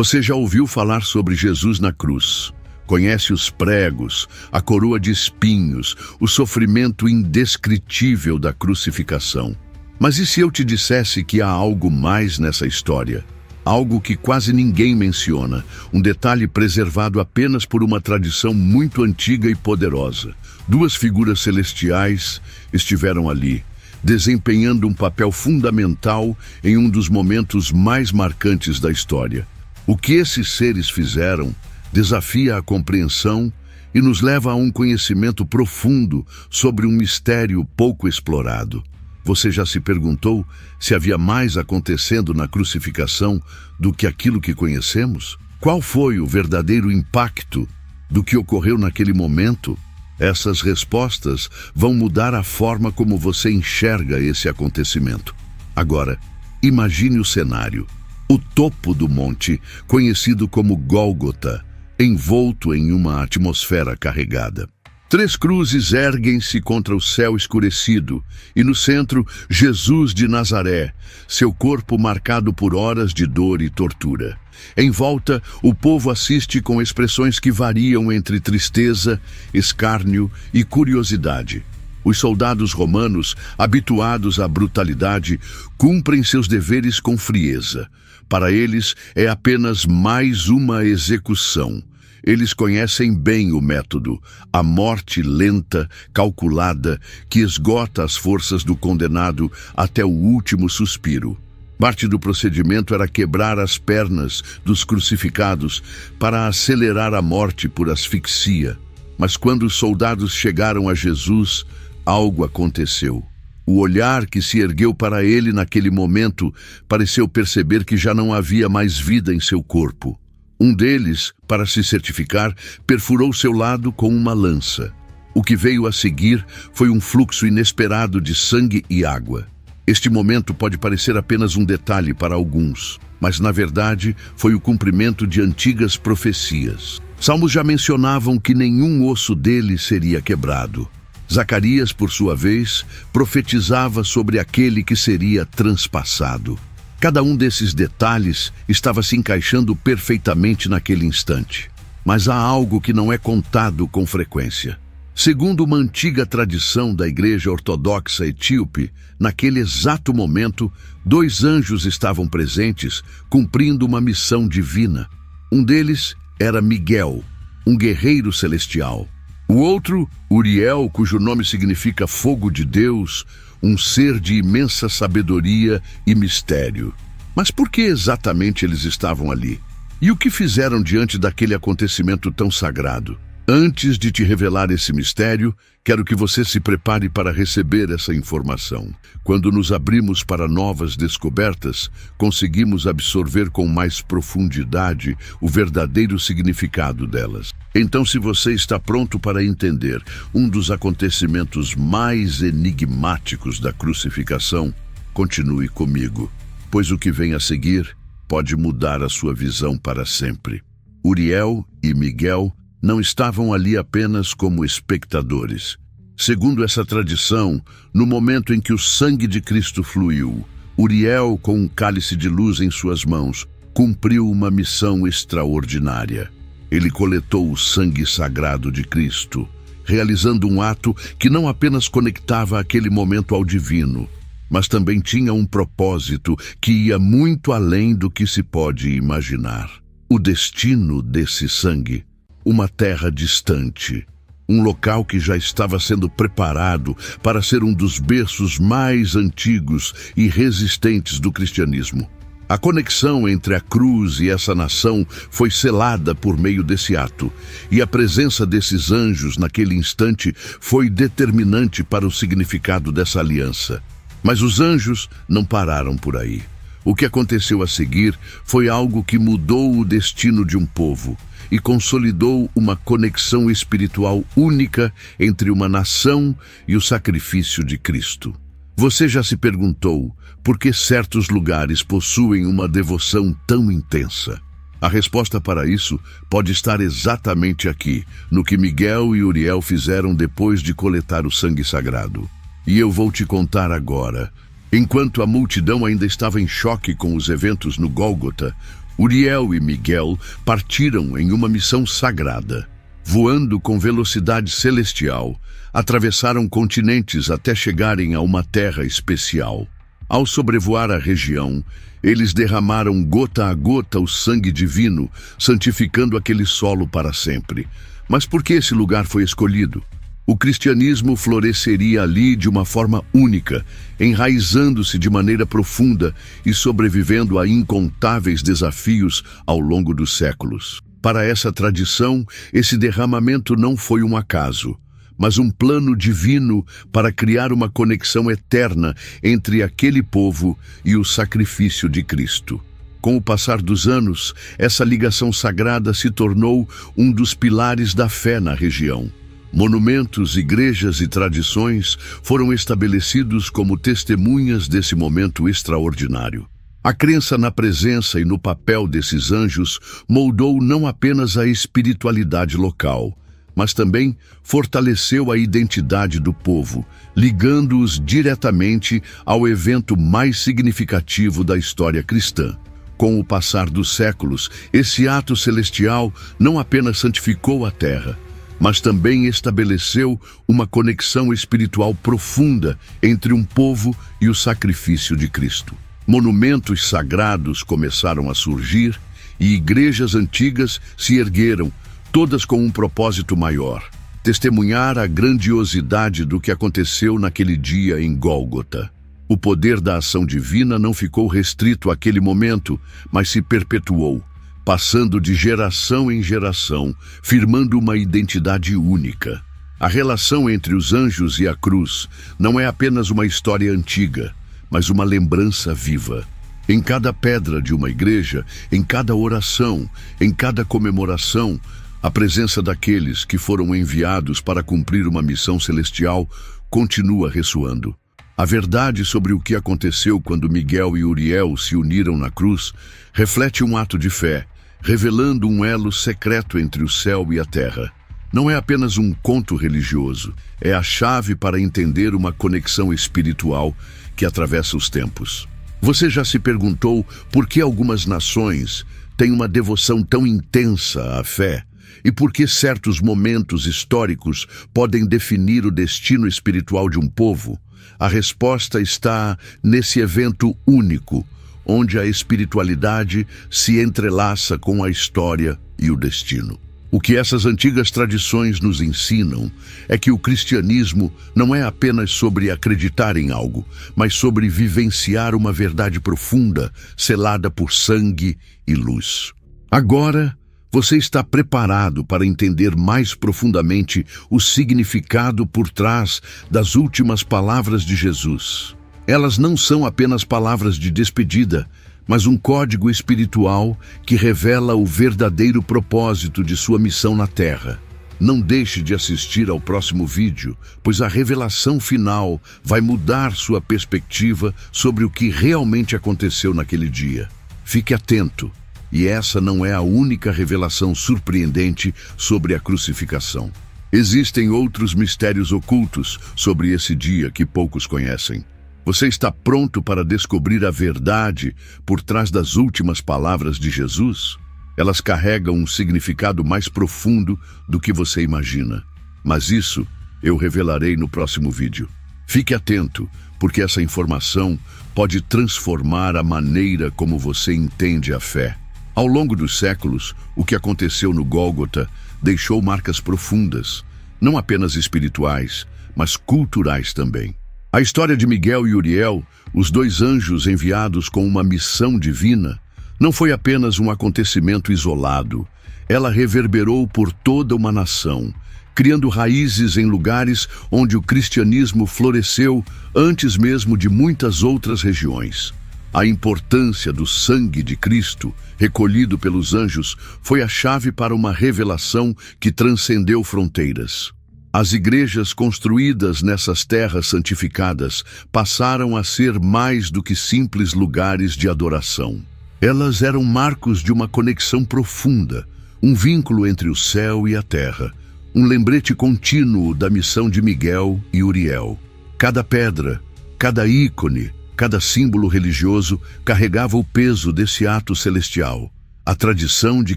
Você já ouviu falar sobre Jesus na cruz. Conhece os pregos, a coroa de espinhos, o sofrimento indescritível da crucificação. Mas e se eu te dissesse que há algo mais nessa história? Algo que quase ninguém menciona, um detalhe preservado apenas por uma tradição muito antiga e poderosa. Duas figuras celestiais estiveram ali, desempenhando um papel fundamental em um dos momentos mais marcantes da história. O que esses seres fizeram desafia a compreensão e nos leva a um conhecimento profundo sobre um mistério pouco explorado. Você já se perguntou se havia mais acontecendo na crucificação do que aquilo que conhecemos? Qual foi o verdadeiro impacto do que ocorreu naquele momento? Essas respostas vão mudar a forma como você enxerga esse acontecimento. Agora, imagine o cenário. O topo do monte, conhecido como Gólgota, envolto em uma atmosfera carregada. 3 cruzes erguem-se contra o céu escurecido, e no centro, Jesus de Nazaré, seu corpo marcado por horas de dor e tortura. Em volta, o povo assiste com expressões que variam entre tristeza, escárnio e curiosidade. Os soldados romanos, habituados à brutalidade, cumprem seus deveres com frieza. Para eles, é apenas mais uma execução. Eles conhecem bem o método, a morte lenta, calculada, que esgota as forças do condenado até o último suspiro. Parte do procedimento era quebrar as pernas dos crucificados para acelerar a morte por asfixia. Mas quando os soldados chegaram a Jesus, algo aconteceu. O olhar que se ergueu para ele naquele momento pareceu perceber que já não havia mais vida em seu corpo. Um deles, para se certificar, perfurou seu lado com uma lança. O que veio a seguir foi um fluxo inesperado de sangue e água. Este momento pode parecer apenas um detalhe para alguns, mas na verdade foi o cumprimento de antigas profecias. Salmos já mencionavam que nenhum osso dele seria quebrado. Zacarias, por sua vez, profetizava sobre aquele que seria transpassado. Cada um desses detalhes estava se encaixando perfeitamente naquele instante. Mas há algo que não é contado com frequência. Segundo uma antiga tradição da Igreja Ortodoxa Etíope, naquele exato momento, 2 anjos estavam presentes, cumprindo uma missão divina. Um deles era Miguel, um guerreiro celestial. O outro, Uriel, cujo nome significa fogo de Deus, um ser de imensa sabedoria e mistério. Mas por que exatamente eles estavam ali? E o que fizeram diante daquele acontecimento tão sagrado? Antes de te revelar esse mistério, quero que você se prepare para receber essa informação. Quando nos abrimos para novas descobertas, conseguimos absorver com mais profundidade o verdadeiro significado delas. Então, se você está pronto para entender um dos acontecimentos mais enigmáticos da crucificação, continue comigo, pois o que vem a seguir pode mudar a sua visão para sempre. Uriel e Miguel não estavam ali apenas como espectadores. Segundo essa tradição, no momento em que o sangue de Cristo fluiu, Uriel, com um cálice de luz em suas mãos, cumpriu uma missão extraordinária. Ele coletou o sangue sagrado de Cristo, realizando um ato que não apenas conectava aquele momento ao divino, mas também tinha um propósito que ia muito além do que se pode imaginar. O destino desse sangue: uma terra distante, um local que já estava sendo preparado para ser um dos berços mais antigos e resistentes do cristianismo. A conexão entre a cruz e essa nação foi selada por meio desse ato, e a presença desses anjos naquele instante foi determinante para o significado dessa aliança. Mas os anjos não pararam por aí. O que aconteceu a seguir foi algo que mudou o destino de um povo e consolidou uma conexão espiritual única entre uma nação e o sacrifício de Cristo. Você já se perguntou por que certos lugares possuem uma devoção tão intensa? A resposta para isso pode estar exatamente aqui, no que Miguel e Uriel fizeram depois de coletar o sangue sagrado. E eu vou te contar agora. Enquanto a multidão ainda estava em choque com os eventos no Gólgota, Uriel e Miguel partiram em uma missão sagrada. Voando com velocidade celestial, atravessaram continentes até chegarem a uma terra especial. Ao sobrevoar a região, eles derramaram gota a gota o sangue divino, santificando aquele solo para sempre. Mas por que esse lugar foi escolhido? O cristianismo floresceria ali de uma forma única, enraizando-se de maneira profunda e sobrevivendo a incontáveis desafios ao longo dos séculos. Para essa tradição, esse derramamento não foi um acaso, mas um plano divino para criar uma conexão eterna entre aquele povo e o sacrifício de Cristo. Com o passar dos anos, essa ligação sagrada se tornou um dos pilares da fé na região. Monumentos, igrejas e tradições foram estabelecidos como testemunhas desse momento extraordinário. A crença na presença e no papel desses anjos moldou não apenas a espiritualidade local, mas também fortaleceu a identidade do povo, ligando-os diretamente ao evento mais significativo da história cristã. Com o passar dos séculos, esse ato celestial não apenas santificou a terra, mas também estabeleceu uma conexão espiritual profunda entre um povo e o sacrifício de Cristo. Monumentos sagrados começaram a surgir e igrejas antigas se ergueram, todas com um propósito maior: testemunhar a grandiosidade do que aconteceu naquele dia em Gólgota. O poder da ação divina não ficou restrito àquele momento, mas se perpetuou, passando de geração em geração, firmando uma identidade única. A relação entre os anjos e a cruz não é apenas uma história antiga, mas uma lembrança viva. Em cada pedra de uma igreja, em cada oração, em cada comemoração, a presença daqueles que foram enviados para cumprir uma missão celestial continua ressoando. A verdade sobre o que aconteceu quando Miguel e Uriel se uniram na cruz reflete um ato de fé, revelando um elo secreto entre o céu e a terra. Não é apenas um conto religioso, é a chave para entender uma conexão espiritual que atravessa os tempos. Você já se perguntou por que algumas nações têm uma devoção tão intensa à fé? E por que certos momentos históricos podem definir o destino espiritual de um povo? A resposta está nesse evento único, onde a espiritualidade se entrelaça com a história e o destino. O que essas antigas tradições nos ensinam é que o cristianismo não é apenas sobre acreditar em algo, mas sobre vivenciar uma verdade profunda, selada por sangue e luz. Agora, você está preparado para entender mais profundamente o significado por trás das últimas palavras de Jesus. Elas não são apenas palavras de despedida, mas um código espiritual que revela o verdadeiro propósito de sua missão na Terra. Não deixe de assistir ao próximo vídeo, pois a revelação final vai mudar sua perspectiva sobre o que realmente aconteceu naquele dia. Fique atento, e essa não é a única revelação surpreendente sobre a crucificação. Existem outros mistérios ocultos sobre esse dia que poucos conhecem. Você está pronto para descobrir a verdade por trás das últimas palavras de Jesus? Elas carregam um significado mais profundo do que você imagina. Mas isso eu revelarei no próximo vídeo. Fique atento, porque essa informação pode transformar a maneira como você entende a fé. Ao longo dos séculos, o que aconteceu no Gólgota deixou marcas profundas, não apenas espirituais, mas culturais também. A história de Miguel e Uriel, os dois anjos enviados com uma missão divina, não foi apenas um acontecimento isolado. Ela reverberou por toda uma nação, criando raízes em lugares onde o cristianismo floresceu antes mesmo de muitas outras regiões. A importância do sangue de Cristo, recolhido pelos anjos, foi a chave para uma revelação que transcendeu fronteiras. As igrejas construídas nessas terras santificadas passaram a ser mais do que simples lugares de adoração. Elas eram marcos de uma conexão profunda, um vínculo entre o céu e a terra, um lembrete contínuo da missão de Miguel e Uriel. Cada pedra, cada ícone, cada símbolo religioso carregava o peso desse ato celestial. A tradição de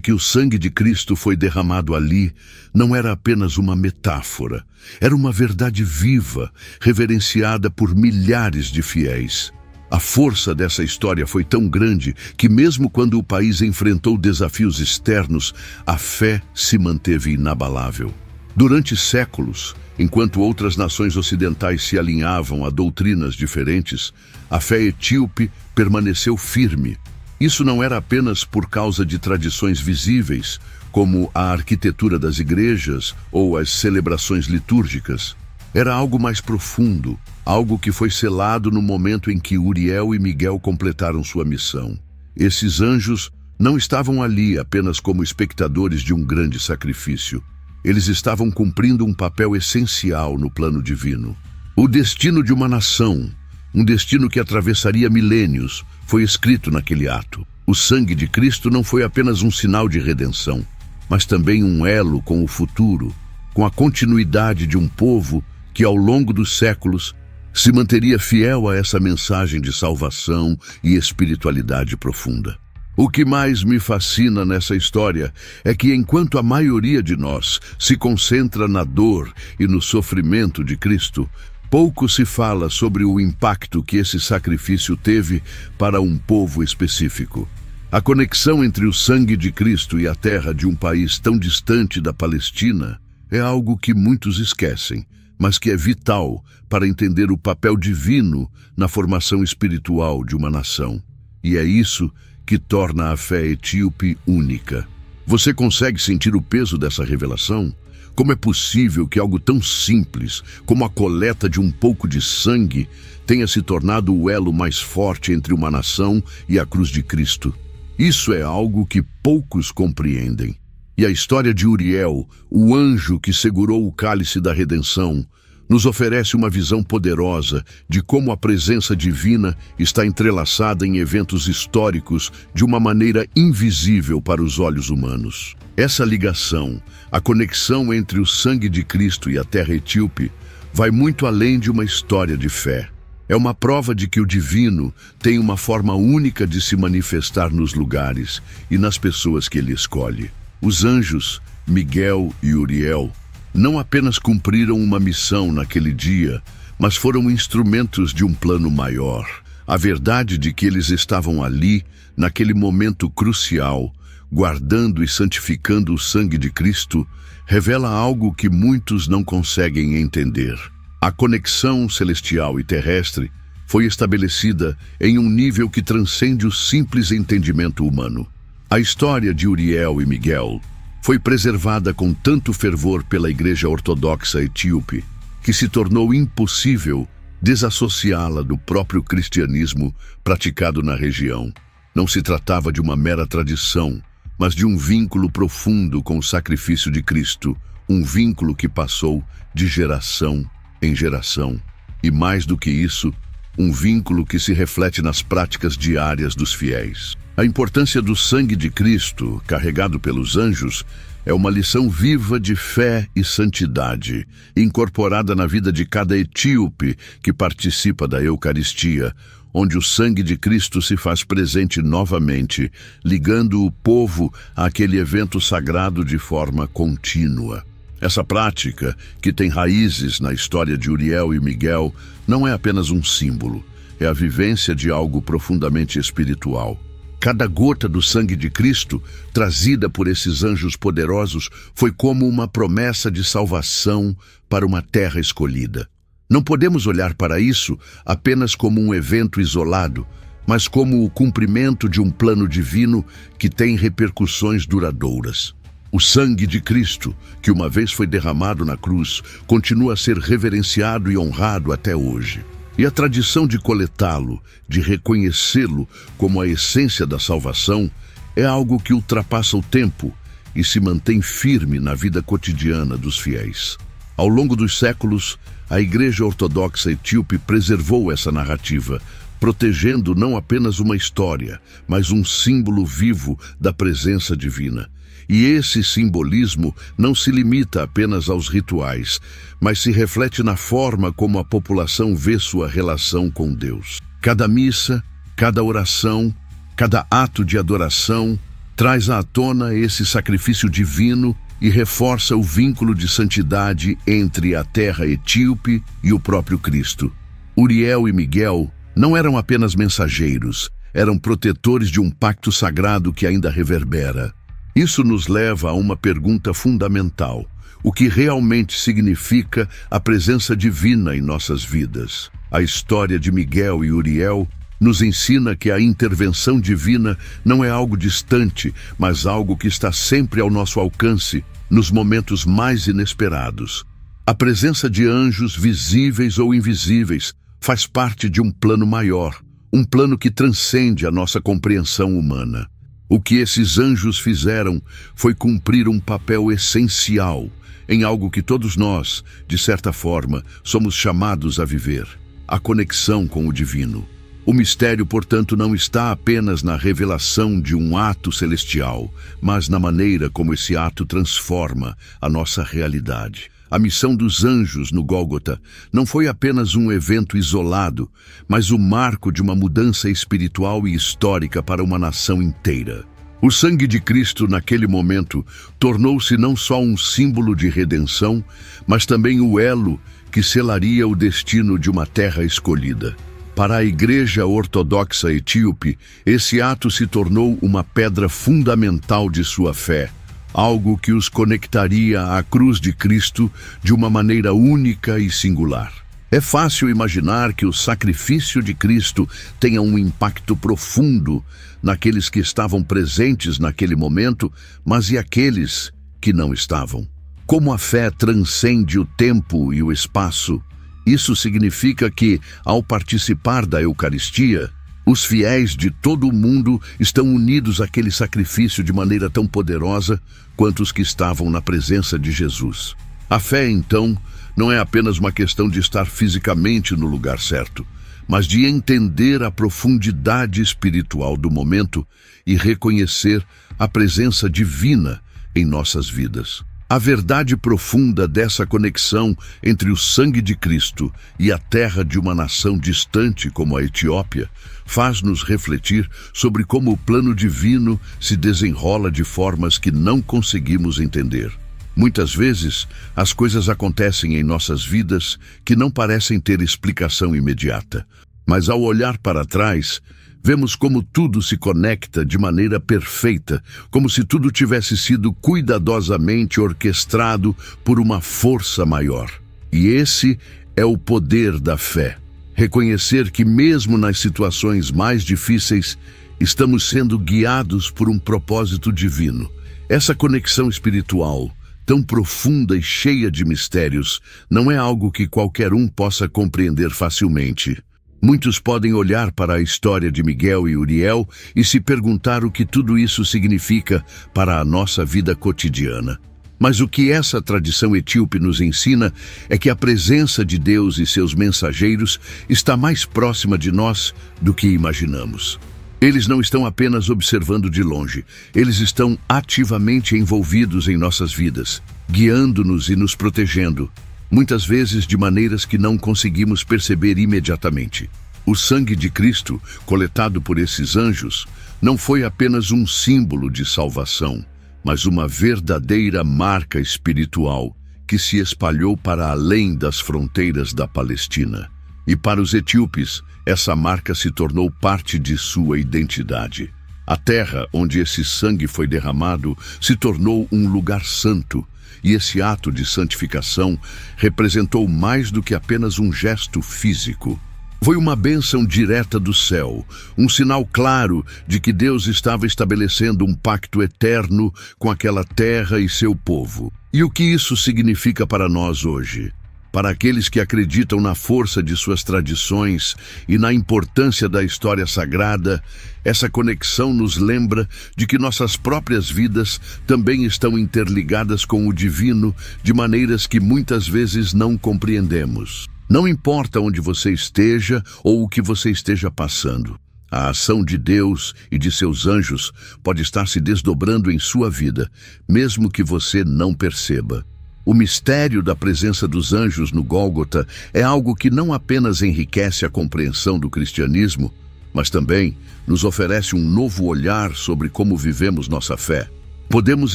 que o sangue de Cristo foi derramado ali não era apenas uma metáfora, era uma verdade viva, reverenciada por milhares de fiéis. A força dessa história foi tão grande que mesmo quando o país enfrentou desafios externos, a fé se manteve inabalável. Durante séculos, enquanto outras nações ocidentais se alinhavam a doutrinas diferentes, a fé etíope permaneceu firme. Isso não era apenas por causa de tradições visíveis, como a arquitetura das igrejas ou as celebrações litúrgicas. Era algo mais profundo, algo que foi selado no momento em que Uriel e Miguel completaram sua missão. Esses anjos não estavam ali apenas como espectadores de um grande sacrifício. Eles estavam cumprindo um papel essencial no plano divino. O destino de uma nação, um destino que atravessaria milênios, foi escrito naquele ato. O sangue de Cristo não foi apenas um sinal de redenção, mas também um elo com o futuro, com a continuidade de um povo que ao longo dos séculos se manteria fiel a essa mensagem de salvação e espiritualidade profunda. O que mais me fascina nessa história é que enquanto a maioria de nós se concentra na dor e no sofrimento de Cristo, pouco se fala sobre o impacto que esse sacrifício teve para um povo específico. A conexão entre o sangue de Cristo e a terra de um país tão distante da Palestina é algo que muitos esquecem, mas que é vital para entender o papel divino na formação espiritual de uma nação. E é isso que torna a fé etíope única. Você consegue sentir o peso dessa revelação? Como é possível que algo tão simples como a coleta de um pouco de sangue tenha se tornado o elo mais forte entre uma nação e a cruz de Cristo? Isso é algo que poucos compreendem. E a história de Uriel, o anjo que segurou o cálice da redenção, nos oferece uma visão poderosa de como a presença divina está entrelaçada em eventos históricos de uma maneira invisível para os olhos humanos. Essa ligação, a conexão entre o sangue de Cristo e a terra etíope, vai muito além de uma história de fé. É uma prova de que o divino tem uma forma única de se manifestar nos lugares e nas pessoas que ele escolhe. Os anjos, Miguel e Uriel, não apenas cumpriram uma missão naquele dia, mas foram instrumentos de um plano maior. A verdade de que eles estavam ali, naquele momento crucial, guardando e santificando o sangue de Cristo, revela algo que muitos não conseguem entender. A conexão celestial e terrestre foi estabelecida em um nível que transcende o simples entendimento humano. A história de Uriel e Miguel foi preservada com tanto fervor pela Igreja Ortodoxa Etíope que se tornou impossível desassociá-la do próprio cristianismo praticado na região. Não se tratava de uma mera tradição, mas de um vínculo profundo com o sacrifício de Cristo, um vínculo que passou de geração em geração. E mais do que isso, um vínculo que se reflete nas práticas diárias dos fiéis. A importância do sangue de Cristo, carregado pelos anjos, é uma lição viva de fé e santidade, incorporada na vida de cada etíope que participa da Eucaristia, onde o sangue de Cristo se faz presente novamente, ligando o povo àquele evento sagrado de forma contínua. Essa prática, que tem raízes na história de Uriel e Miguel, não é apenas um símbolo, é a vivência de algo profundamente espiritual. Cada gota do sangue de Cristo, trazida por esses anjos poderosos, foi como uma promessa de salvação para uma terra escolhida. Não podemos olhar para isso apenas como um evento isolado, mas como o cumprimento de um plano divino que tem repercussões duradouras. O sangue de Cristo, que uma vez foi derramado na cruz, continua a ser reverenciado e honrado até hoje. E a tradição de coletá-lo, de reconhecê-lo como a essência da salvação, é algo que ultrapassa o tempo e se mantém firme na vida cotidiana dos fiéis. Ao longo dos séculos, a Igreja Ortodoxa Etíope preservou essa narrativa, protegendo não apenas uma história, mas um símbolo vivo da presença divina. E esse simbolismo não se limita apenas aos rituais, mas se reflete na forma como a população vê sua relação com Deus. Cada missa, cada oração, cada ato de adoração traz à tona esse sacrifício divino e reforça o vínculo de santidade entre a terra etíope e o próprio Cristo. Uriel e Miguel não eram apenas mensageiros, eram protetores de um pacto sagrado que ainda reverbera. Isso nos leva a uma pergunta fundamental: o que realmente significa a presença divina em nossas vidas? A história de Miguel e Uriel nos ensina que a intervenção divina não é algo distante, mas algo que está sempre ao nosso alcance, nos momentos mais inesperados. A presença de anjos, visíveis ou invisíveis, faz parte de um plano maior, um plano que transcende a nossa compreensão humana. O que esses anjos fizeram foi cumprir um papel essencial em algo que todos nós, de certa forma, somos chamados a viver: a conexão com o divino. O mistério, portanto, não está apenas na revelação de um ato celestial, mas na maneira como esse ato transforma a nossa realidade. A missão dos anjos no Gólgota não foi apenas um evento isolado, mas o marco de uma mudança espiritual e histórica para uma nação inteira. O sangue de Cristo, naquele momento, tornou-se não só um símbolo de redenção, mas também o elo que selaria o destino de uma terra escolhida. Para a Igreja Ortodoxa Etíope, esse ato se tornou uma pedra fundamental de sua fé, algo que os conectaria à cruz de Cristo de uma maneira única e singular. É fácil imaginar que o sacrifício de Cristo tenha um impacto profundo naqueles que estavam presentes naquele momento, mas e aqueles que não estavam? Como a fé transcende o tempo e o espaço, isso significa que, ao participar da Eucaristia, os fiéis de todo o mundo estão unidos àquele sacrifício de maneira tão poderosa quanto os que estavam na presença de Jesus. A fé, então, não é apenas uma questão de estar fisicamente no lugar certo, mas de entender a profundidade espiritual do momento e reconhecer a presença divina em nossas vidas. A verdade profunda dessa conexão entre o sangue de Cristo e a terra de uma nação distante como a Etiópia faz-nos refletir sobre como o plano divino se desenrola de formas que não conseguimos entender. Muitas vezes, as coisas acontecem em nossas vidas que não parecem ter explicação imediata, mas ao olhar para trás, vemos como tudo se conecta de maneira perfeita, como se tudo tivesse sido cuidadosamente orquestrado por uma força maior. E esse é o poder da fé. Reconhecer que mesmo nas situações mais difíceis, estamos sendo guiados por um propósito divino. Essa conexão espiritual, tão profunda e cheia de mistérios, não é algo que qualquer um possa compreender facilmente. Muitos podem olhar para a história de Miguel e Uriel e se perguntar o que tudo isso significa para a nossa vida cotidiana. Mas o que essa tradição etíope nos ensina é que a presença de Deus e seus mensageiros está mais próxima de nós do que imaginamos. Eles não estão apenas observando de longe, eles estão ativamente envolvidos em nossas vidas, guiando-nos e nos protegendo, muitas vezes de maneiras que não conseguimos perceber imediatamente. O sangue de Cristo, coletado por esses anjos, não foi apenas um símbolo de salvação, mas uma verdadeira marca espiritual que se espalhou para além das fronteiras da Palestina. E para os etíopes, essa marca se tornou parte de sua identidade. A terra onde esse sangue foi derramado se tornou um lugar santo, e esse ato de santificação representou mais do que apenas um gesto físico. Foi uma bênção direta do céu, um sinal claro de que Deus estava estabelecendo um pacto eterno com aquela terra e seu povo. E o que isso significa para nós hoje? Para aqueles que acreditam na força de suas tradições e na importância da história sagrada, essa conexão nos lembra de que nossas próprias vidas também estão interligadas com o divino de maneiras que muitas vezes não compreendemos. Não importa onde você esteja ou o que você esteja passando, a ação de Deus e de seus anjos pode estar se desdobrando em sua vida, mesmo que você não perceba. O mistério da presença dos anjos no Gólgota é algo que não apenas enriquece a compreensão do cristianismo, mas também nos oferece um novo olhar sobre como vivemos nossa fé. Podemos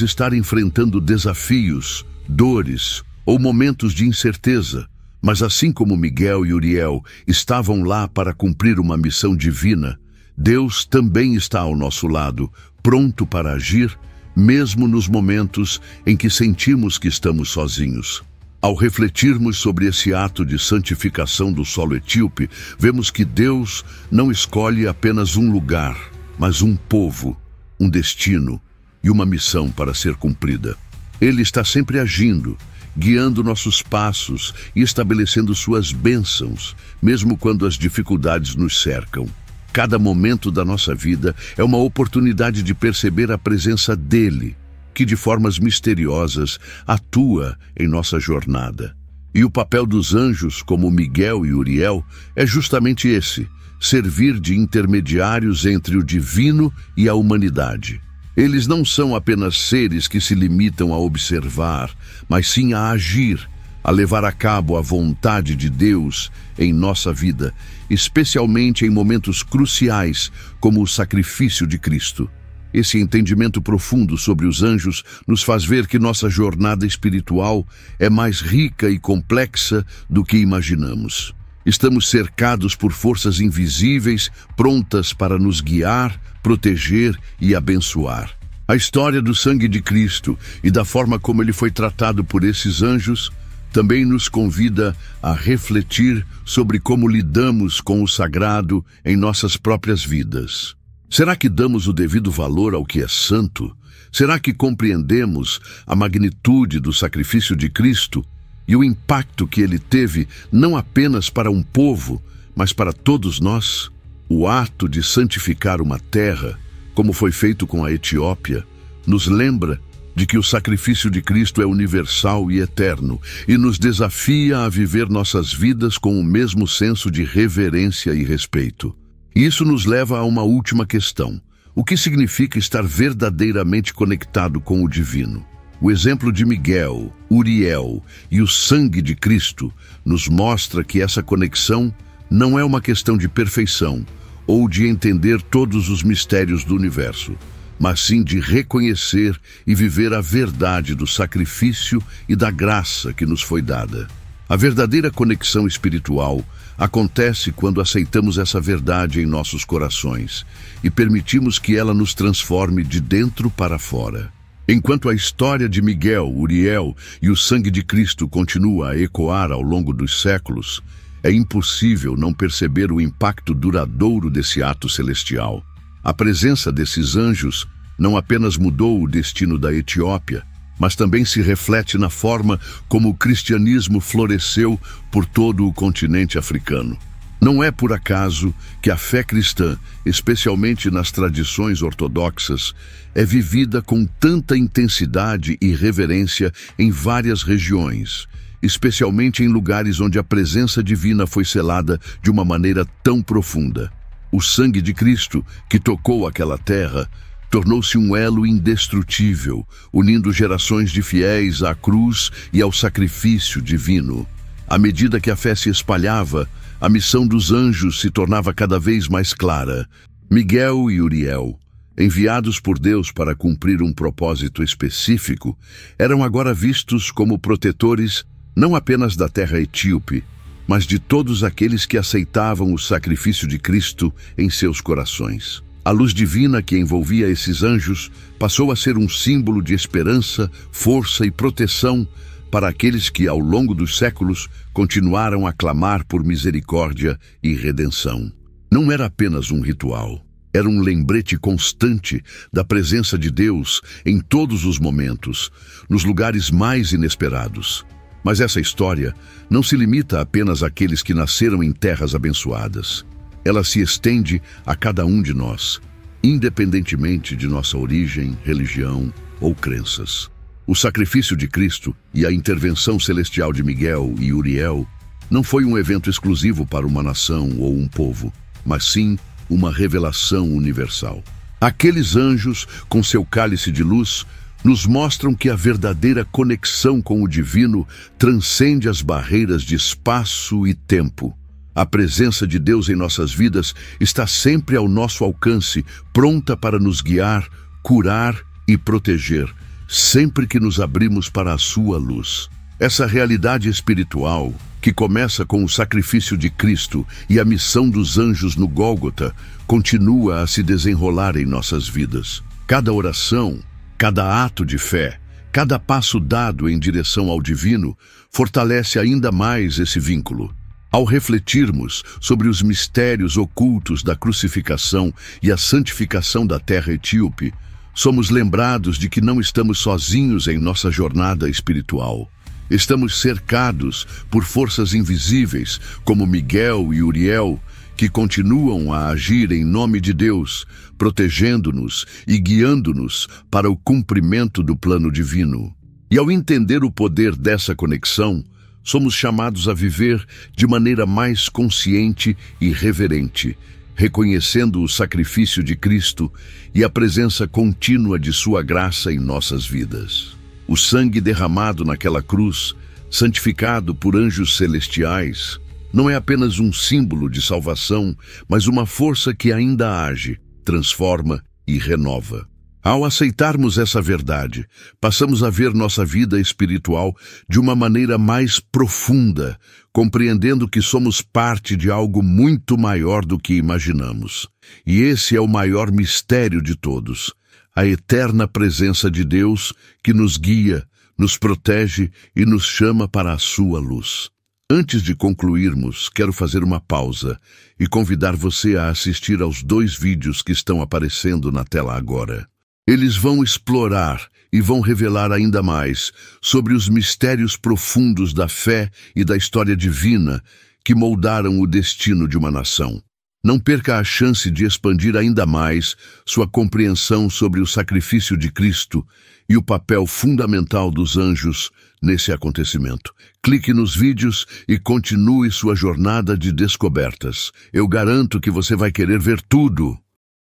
estar enfrentando desafios, dores ou momentos de incerteza, mas assim como Miguel e Uriel estavam lá para cumprir uma missão divina, Deus também está ao nosso lado, pronto para agir, mesmo nos momentos em que sentimos que estamos sozinhos. Ao refletirmos sobre esse ato de santificação do solo etíope, vemos que Deus não escolhe apenas um lugar, mas um povo, um destino e uma missão para ser cumprida. Ele está sempre agindo, guiando nossos passos e estabelecendo suas bênçãos, mesmo quando as dificuldades nos cercam. Cada momento da nossa vida é uma oportunidade de perceber a presença dele, que de formas misteriosas atua em nossa jornada. E o papel dos anjos, como Miguel e Uriel, é justamente esse: servir de intermediários entre o divino e a humanidade. Eles não são apenas seres que se limitam a observar, mas sim a agir, a levar a cabo a vontade de Deus em nossa vida, especialmente em momentos cruciais, como o sacrifício de Cristo. Esse entendimento profundo sobre os anjos nos faz ver que nossa jornada espiritual é mais rica e complexa do que imaginamos. Estamos cercados por forças invisíveis, prontas para nos guiar, proteger e abençoar. A história do sangue de Cristo e da forma como ele foi tratado por esses anjos também nos convida a refletir sobre como lidamos com o sagrado em nossas próprias vidas. Será que damos o devido valor ao que é santo? Será que compreendemos a magnitude do sacrifício de Cristo e o impacto que ele teve não apenas para um povo, mas para todos nós? O ato de santificar uma terra, como foi feito com a Etiópia, nos lembra de que o sacrifício de Cristo é universal e eterno e nos desafia a viver nossas vidas com o mesmo senso de reverência e respeito. Isso nos leva a uma última questão: o que significa estar verdadeiramente conectado com o divino? O exemplo de Miguel, Uriel e o sangue de Cristo nos mostra que essa conexão não é uma questão de perfeição ou de entender todos os mistérios do universo, mas sim de reconhecer e viver a verdade do sacrifício e da graça que nos foi dada. A verdadeira conexão espiritual acontece quando aceitamos essa verdade em nossos corações e permitimos que ela nos transforme de dentro para fora. Enquanto a história de Miguel, Uriel e o sangue de Cristo continua a ecoar ao longo dos séculos, é impossível não perceber o impacto duradouro desse ato celestial. A presença desses anjos não apenas mudou o destino da Etiópia, mas também se reflete na forma como o cristianismo floresceu por todo o continente africano. Não é por acaso que a fé cristã, especialmente nas tradições ortodoxas, é vivida com tanta intensidade e reverência em várias regiões, especialmente em lugares onde a presença divina foi selada de uma maneira tão profunda. O sangue de Cristo, que tocou aquela terra, tornou-se um elo indestrutível, unindo gerações de fiéis à cruz e ao sacrifício divino. À medida que a fé se espalhava, a missão dos anjos se tornava cada vez mais clara. Miguel e Uriel, enviados por Deus para cumprir um propósito específico, eram agora vistos como protetores não apenas da terra etíope, mas de todos aqueles que aceitavam o sacrifício de Cristo em seus corações. A luz divina que envolvia esses anjos passou a ser um símbolo de esperança, força e proteção para aqueles que, ao longo dos séculos, continuaram a clamar por misericórdia e redenção. Não era apenas um ritual, era um lembrete constante da presença de Deus em todos os momentos, nos lugares mais inesperados. Mas essa história não se limita apenas àqueles que nasceram em terras abençoadas. Ela se estende a cada um de nós, independentemente de nossa origem, religião ou crenças. O sacrifício de Cristo e a intervenção celestial de Miguel e Uriel não foi um evento exclusivo para uma nação ou um povo, mas sim uma revelação universal. Aqueles anjos, com seu cálice de luz, nos mostram que a verdadeira conexão com o divino transcende as barreiras de espaço e tempo. A presença de Deus em nossas vidas está sempre ao nosso alcance, pronta para nos guiar, curar e proteger, sempre que nos abrimos para a sua luz. Essa realidade espiritual, que começa com o sacrifício de Cristo e a missão dos anjos no Gólgota, continua a se desenrolar em nossas vidas. Cada oração, cada ato de fé, cada passo dado em direção ao divino fortalece ainda mais esse vínculo. Ao refletirmos sobre os mistérios ocultos da crucificação e a santificação da terra etíope, somos lembrados de que não estamos sozinhos em nossa jornada espiritual. Estamos cercados por forças invisíveis, como Miguel e Uriel, que continuam a agir em nome de Deus, protegendo-nos e guiando-nos para o cumprimento do plano divino. E ao entender o poder dessa conexão, somos chamados a viver de maneira mais consciente e reverente, reconhecendo o sacrifício de Cristo e a presença contínua de sua graça em nossas vidas. O sangue derramado naquela cruz, santificado por anjos celestiais, não é apenas um símbolo de salvação, mas uma força que ainda age, transforma e renova. Ao aceitarmos essa verdade, passamos a ver nossa vida espiritual de uma maneira mais profunda, compreendendo que somos parte de algo muito maior do que imaginamos. E esse é o maior mistério de todos, a eterna presença de Deus que nos guia, nos protege e nos chama para a sua luz. Antes de concluirmos, quero fazer uma pausa e convidar você a assistir aos 2 vídeos que estão aparecendo na tela agora. Eles vão explorar e vão revelar ainda mais sobre os mistérios profundos da fé e da história divina que moldaram o destino de uma nação. Não perca a chance de expandir ainda mais sua compreensão sobre o sacrifício de Cristo e o papel fundamental dos anjos nesse acontecimento. Clique nos vídeos e continue sua jornada de descobertas. Eu garanto que você vai querer ver tudo.